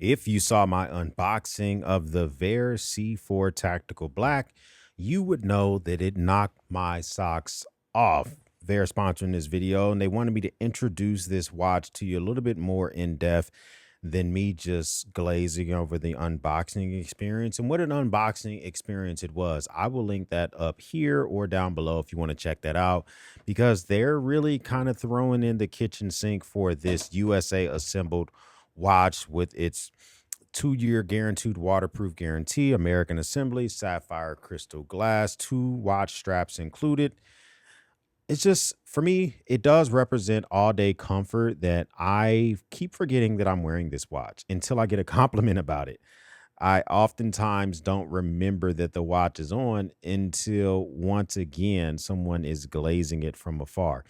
If you saw my unboxing of the Vaer C4 Tactical Black, you would know that it knocked my socks off. Vaer sponsoring this video, and they wanted me to introduce this watch to you a little bit more in depth than me just glazing over the unboxing experience and what an unboxing experience it was. I will link that up here or down below if you want to check that out, because they're really kind of throwing in the kitchen sink for this USA assembled watch with its 2-year guaranteed waterproof guarantee, American assembly, sapphire crystal glass, 2 watch straps included. It's just, for me, it does represent all day comfort that I keep forgetting that I'm wearing this watch until I get a compliment about it. I oftentimes don't remember that the watch is on until once again someone is glazing it from afar.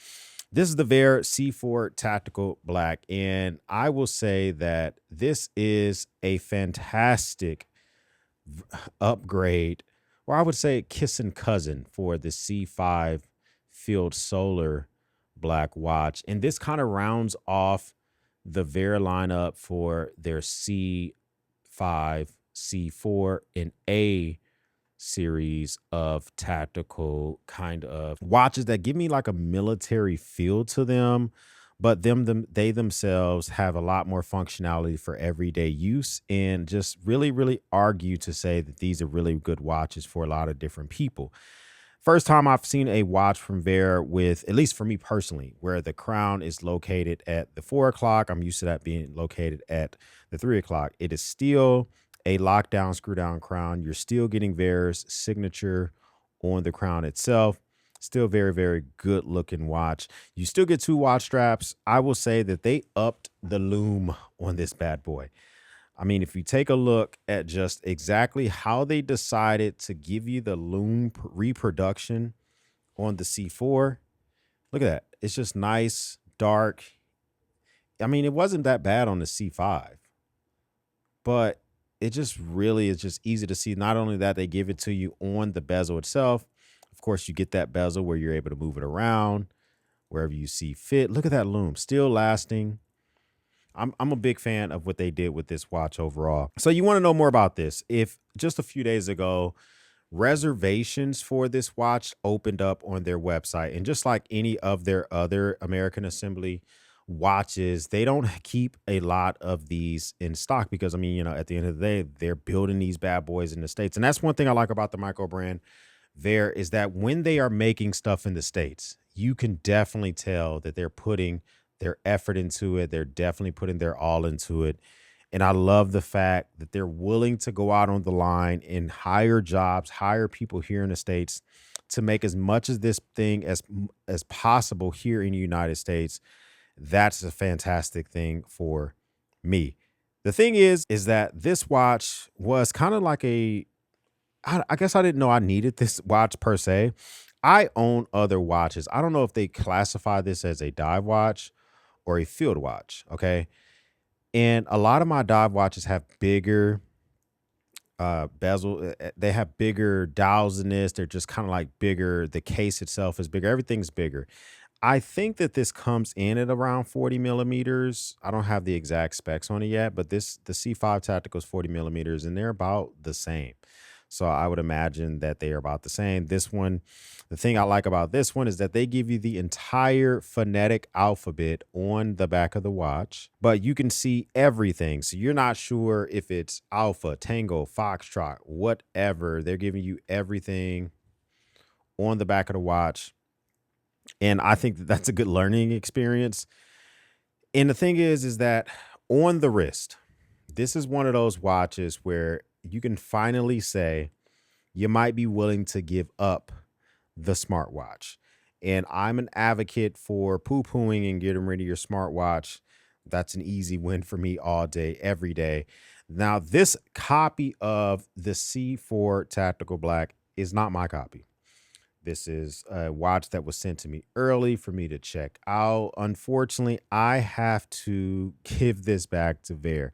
This is the Vaer C4 Tactical Black, and I will say that this is a fantastic upgrade, or I would say kissing cousin for the C5 Field Solar Black watch. And this kind of rounds off the Vaer lineup for their C5, C4, and A series of tactical kind of watches that give me like a military feel to them, but they themselves have a lot more functionality for everyday use, and just really argue to say that these are really good watches for a lot of different people. First time I've seen a watch from Vaer with, at least for me personally, where the crown is located at the 4 o'clock. I'm used to that being located at the 3 o'clock. It is still a lockdown, screw down crown. You're still getting Vaer's signature on the crown itself. Still very good looking watch. You still get 2 watch straps. I will say that they upped the loom on this bad boy. I mean, if you take a look at just exactly how they decided to give you the loom reproduction on the C4, look at that. It's just nice, dark. I mean, it wasn't that bad on the C5, but it just really is just easy to see. Not only that, they give it to you on the bezel itself. Of course, you get that bezel where you're able to move it around wherever you see fit. Look at that loom, still lasting. I'm a big fan of what they did with this watch overall. So you want to know more about this? If just a few days ago, reservations for this watch opened up on their website, and just like any of their other American Assembly watches, they don't keep a lot of these in stock because, I mean, you know, at the end of the day, they're building these bad boys in the States. And that's one thing I like about the micro brand there, is that when they are making stuff in the States, you can definitely tell that they're putting their effort into it. They're definitely putting their all into it. And I love the fact that they're willing to go out on the line and hire jobs, hire people here in the States to make as much of this thing as possible here in the United States. That's a fantastic thing for me. The thing is that this watch was kind of like I guess I didn't know I needed this watch per se. I own other watches. I don't know if they classify this as a dive watch or a field watch. Okay. And a lot of my dive watches have bigger bezel. They have bigger dials in this. They're just kind of like bigger. The case itself is bigger. Everything's bigger. I think that this comes in at around 40 millimeters. I don't have the exact specs on it yet, but the C5 Tactical is 40 millimeters, and they're about the same. So I would imagine that they are about the same. This one, the thing I like about this one is that they give you the entire phonetic alphabet on the back of the watch, but you can see everything. So you're not sure if it's Alpha, Tango, Foxtrot, whatever. They're giving you everything on the back of the watch. And I think that that's a good learning experience. And the thing is that on the wrist, this is one of those watches where you can finally say you might be willing to give up the smartwatch. And I'm an advocate for poo-pooing and getting rid of your smartwatch. That's an easy win for me all day, every day. Now, this copy of the C4 Tactical Black is not my copy. This is a watch that was sent to me early for me to check out. Unfortunately, I have to give this back to Vaer.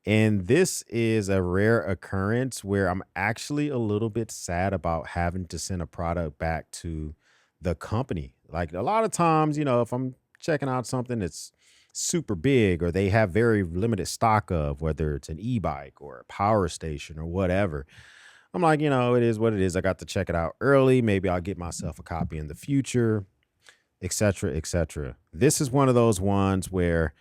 And this is a rare occurrence where I'm actually a little bit sad about having to send a product back to the company. Like, a lot of times, you know, if I'm checking out something, it's super big or they have very limited stock of, whether it's an e-bike or a power station or whatever. I'm like, it is what it is. I got to check it out early. Maybe I'll get myself a copy in the future, etc., etc. This is one of those ones where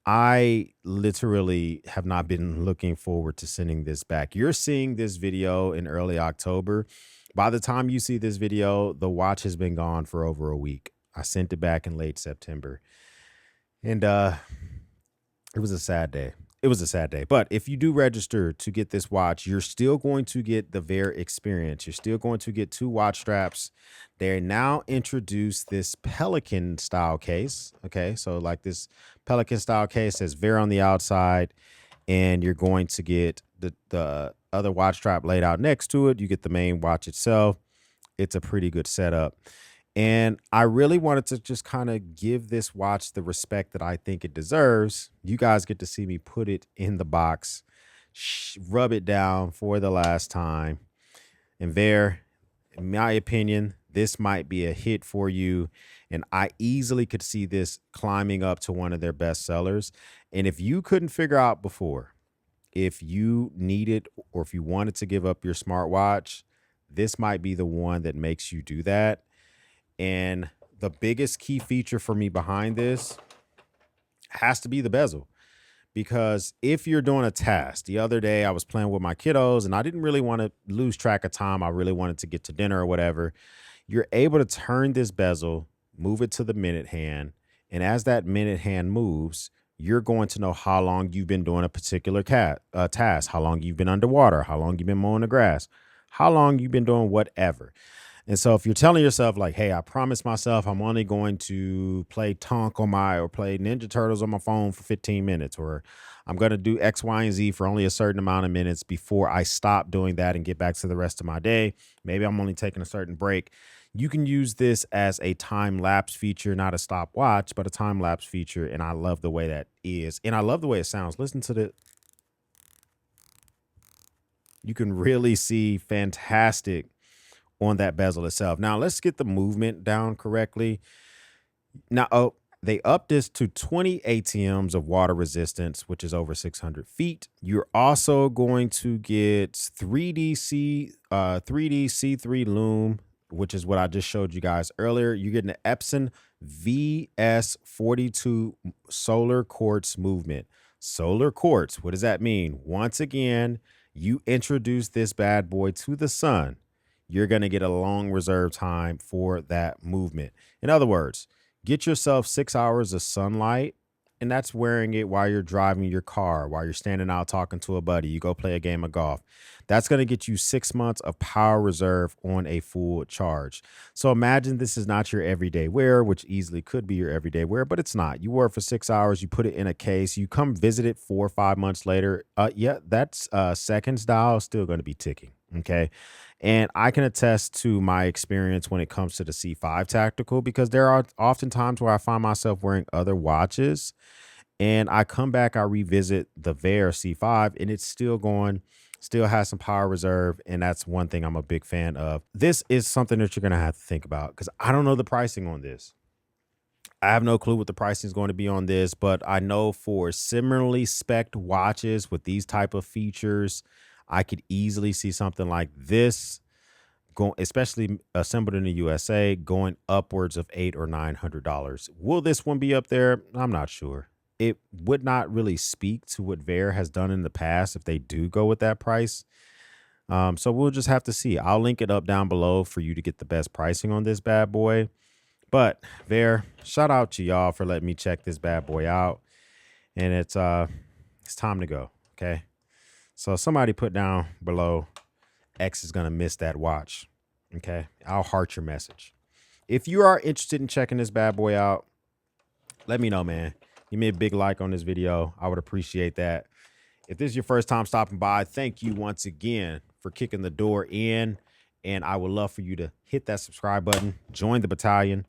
I literally have not been looking forward to sending this back. You're seeing this video in early October. By the time you see this video, the watch has been gone for over a week. I sent it back in late September. And it was a sad day. It was a sad day. But if you do register to get this watch, you're still going to get the Vaer experience. You're still going to get 2 watch straps. They now introduced this Pelican style case. Okay. So like this Pelican style case says Vaer on the outside, and you're going to get the other watch strap laid out next to it. You get the main watch itself. It's a pretty good setup. And I really wanted to just kind of give this watch the respect that I think it deserves. You guys get to see me put it in the box, rub it down for the last time. And Vaer, in my opinion, this might be a hit for you. And I easily could see this climbing up to one of their best sellers. And if you couldn't figure out before, if you needed or if you wanted to give up your smartwatch, this might be the one that makes you do that. And the biggest key feature for me behind this has to be the bezel. Because if you're doing a task, the other day I was playing with my kiddos and I didn't really want to lose track of time. I really wanted to get to dinner or whatever. You're able to turn this bezel, move it to the minute hand. And as that minute hand moves, you're going to know how long you've been doing a particular task, how long you've been underwater, how long you've been mowing the grass, how long you've been doing whatever. And so if you're telling yourself like, hey, I promised myself I'm only going to play Tonk or play Ninja Turtles on my phone for 15 minutes, or I'm going to do X, Y, and Z for only a certain amount of minutes before I stop doing that and get back to the rest of my day. Maybe I'm only taking a certain break. You can use this as a time lapse feature, not a stopwatch, but a time lapse feature. And I love the way that is. And I love the way it sounds. Listen to the, you can really see fantastic on that bezel itself. Now let's get the movement down correctly. Now, they upped this to 20 ATMs of water resistance, which is over 600 feet. You're also going to get 3D C3 Lume, which is what I just showed you guys earlier. You're getting an Epson VS42 solar quartz movement. Solar quartz, what does that mean? Once again, you introduce this bad boy to the sun, you're going to get a long reserve time for that movement. In other words, get yourself 6 hours of sunlight, and that's wearing it while you're driving your car, while you're standing out talking to a buddy, you go play a game of golf. That's going to get you 6 months of power reserve on a full charge. So imagine this is not your everyday wear, which easily could be your everyday wear, but it's not. You wear it for 6 hours, you put it in a case, you come visit it 4 or 5 months later. Yeah, that's seconds dial still going to be ticking. Okay. And I can attest to my experience when it comes to the C5 Tactical, because there are often times where I find myself wearing other watches and I come back, I revisit the Vaer C5 and it's still going, still has some power reserve. And that's one thing I'm a big fan of. This is something that you're going to have to think about because I don't know the pricing on this. I have no clue what the pricing is going to be on this, but I know for similarly spec'd watches with these type of features, I could easily see something like this going, especially assembled in the USA, going upwards of $800 or $900. Will this one be up there? I'm not sure. It would not really speak to what Vaer has done in the past if they do go with that price. So we'll just have to see. I'll link it up down below for you to get the best pricing on this bad boy. But Vaer, shout out to y'all for letting me check this bad boy out. And it's time to go. Okay. So somebody put down below, X is going to miss that watch. Okay. I'll heart your message. If you are interested in checking this bad boy out, let me know, man. Give me a big like on this video. I would appreciate that. If this is your first time stopping by, thank you once again for kicking the door in. And I would love for you to hit that subscribe button, join the battalion.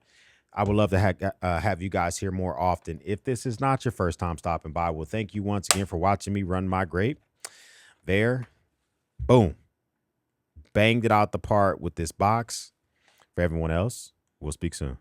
I would love to have you guys here more often. If this is not your first time stopping by, well, thank you once again for watching me run my grape. Vaer, boom, banged it out the park with this box. For everyone else, we'll speak soon.